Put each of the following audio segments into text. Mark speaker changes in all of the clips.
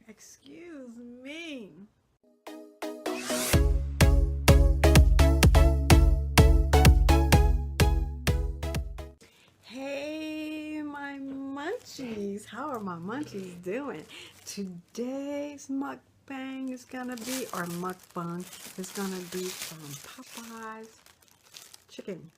Speaker 1: Excuse me. Hey, my munchies. How are my munchies doing? Today's mukbang is gonna be, or mukbang is gonna be from Popeye's chicken.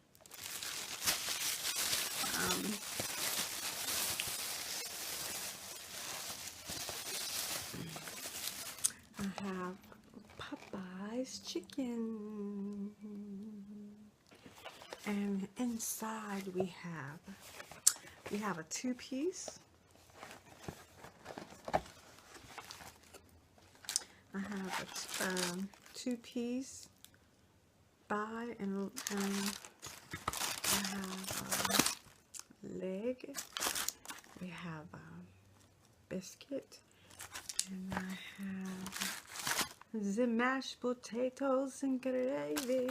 Speaker 1: I have Popeye's chicken, and inside we have a two-piece. I have a two-piece thigh, and I have a leg. We have a biscuit, and I have the mashed potatoes and gravy,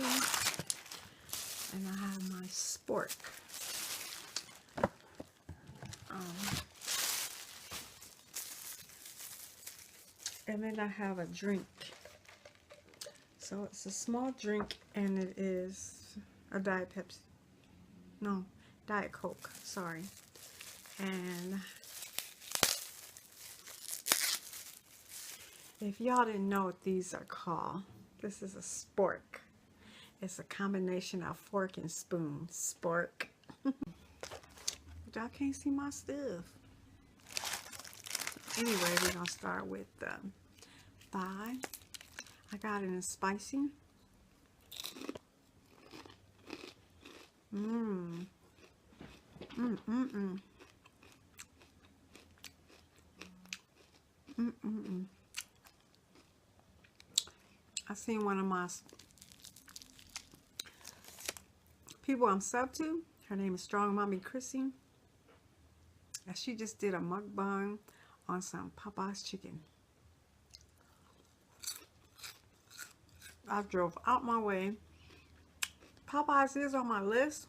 Speaker 1: and I have my spork. And then I have a drink. So it's a small drink, and it is a Diet Pepsi. No, Diet Coke, sorry. And if y'all didn't know what these are called, this is a spork. It's a combination of fork and spoon. Spork. Y'all can't see my stuff. Anyway, we're gonna start with the thigh. I got it in spicy. I seen one of my people I'm sub to. Her name is Strong Mommy Chrissy. And she just did a mukbang on some Popeye's chicken. I drove out my way. Popeye's is on my list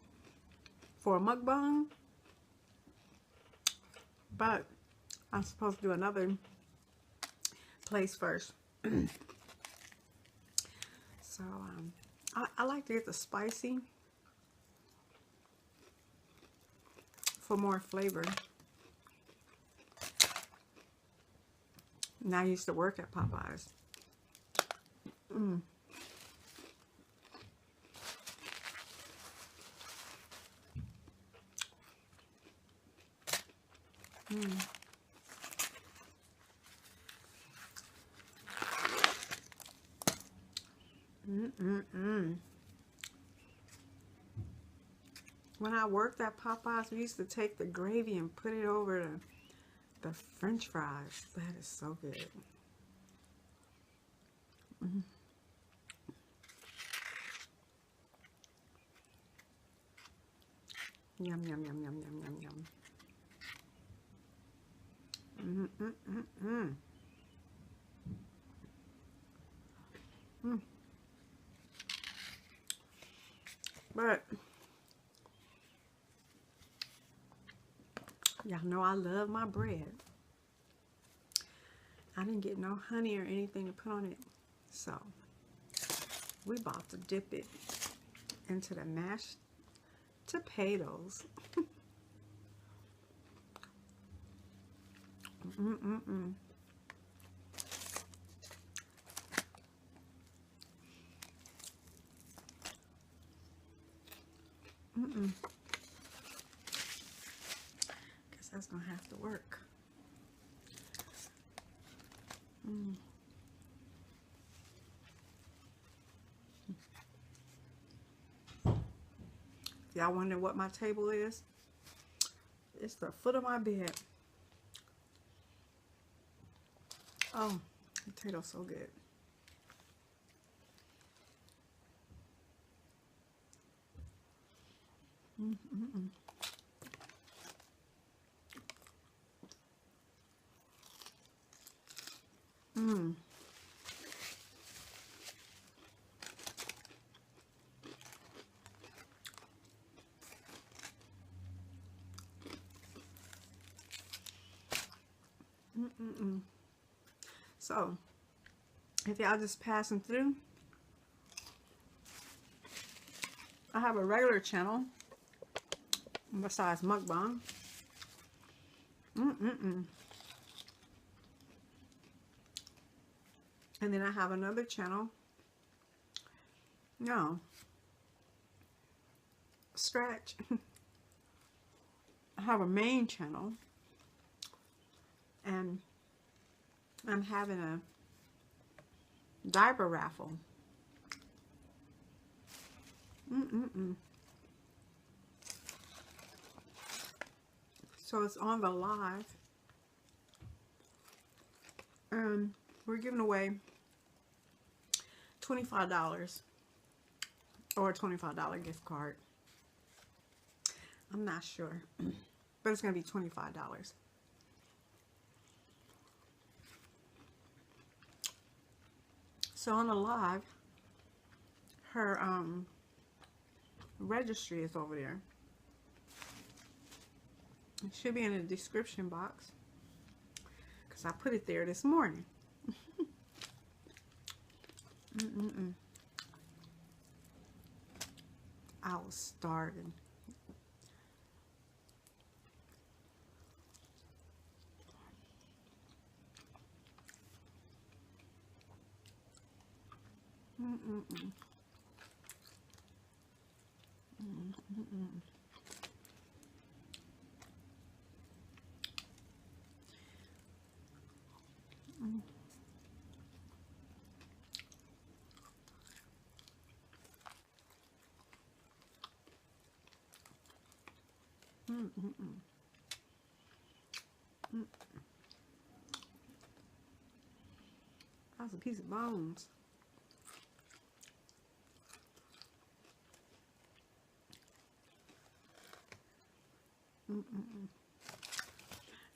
Speaker 1: for a mukbang, but I'm supposed to do another place first. So I like to get the spicy for more flavor. And I used to work at Popeye's. When I worked at Popeye's, we used to take the gravy and put it over the French fries. That is so good. Yum, yum, yum, yum, yum, yum, yum. But y'all know I love my bread. I didn't get no honey or anything to put on it, so we about to dip it into the mashed potatoes. Guess that's gonna have to work. Y'all wonder what my table is? It's the foot of my bed. Oh, potatoes so good. So, if y'all just passing through, I have a regular channel besides Mukbang. And then I have another channel. No. Scratch. I have a main channel. And I'm having a diaper raffle. So it's on the live. And we're giving away $25 or a $25 gift card. I'm not sure, but it's going to be $25. So on the live, her registry is over there. It should be in the description box because I put it there this morning. I was starving. That's a piece of bones.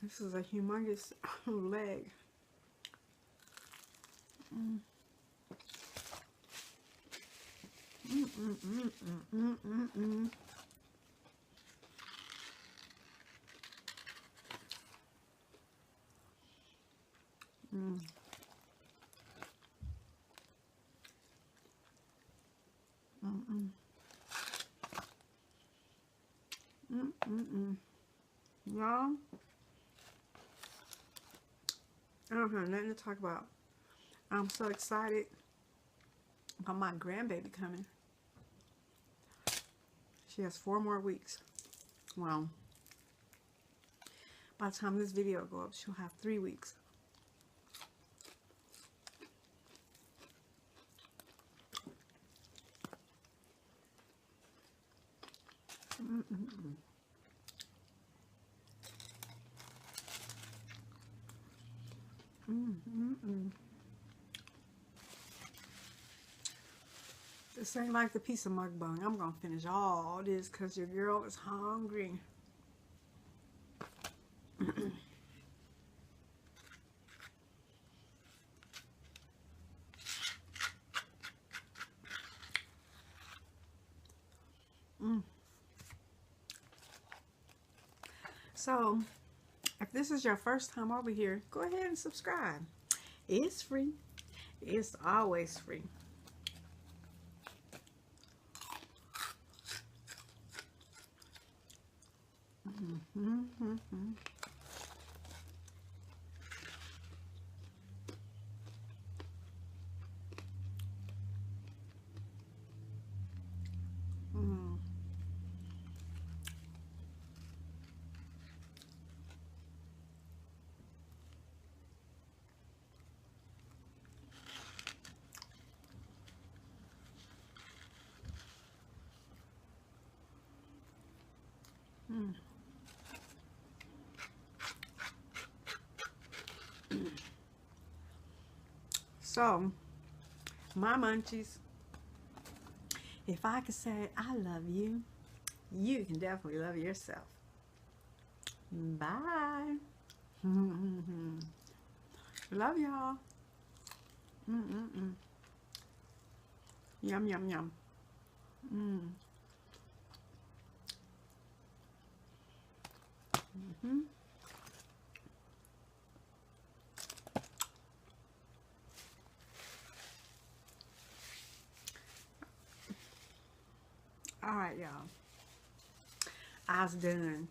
Speaker 1: This is a humongous leg. Y'all, I don't have nothing to talk about. I'm so excited about my grandbaby coming. She has 4 more weeks. Well, by the time this video goes up, she'll have 3 weeks. This ain't like the piece of mukbang. I'm gonna finish all this because your girl is hungry. So, if this is your first time over here, go ahead and subscribe. It's free. It's always free. So, my munchies, if I could say I love you, you can definitely love yourself. Bye. Love y'all. Yum, yum, yum. Alright, y'all. I was done.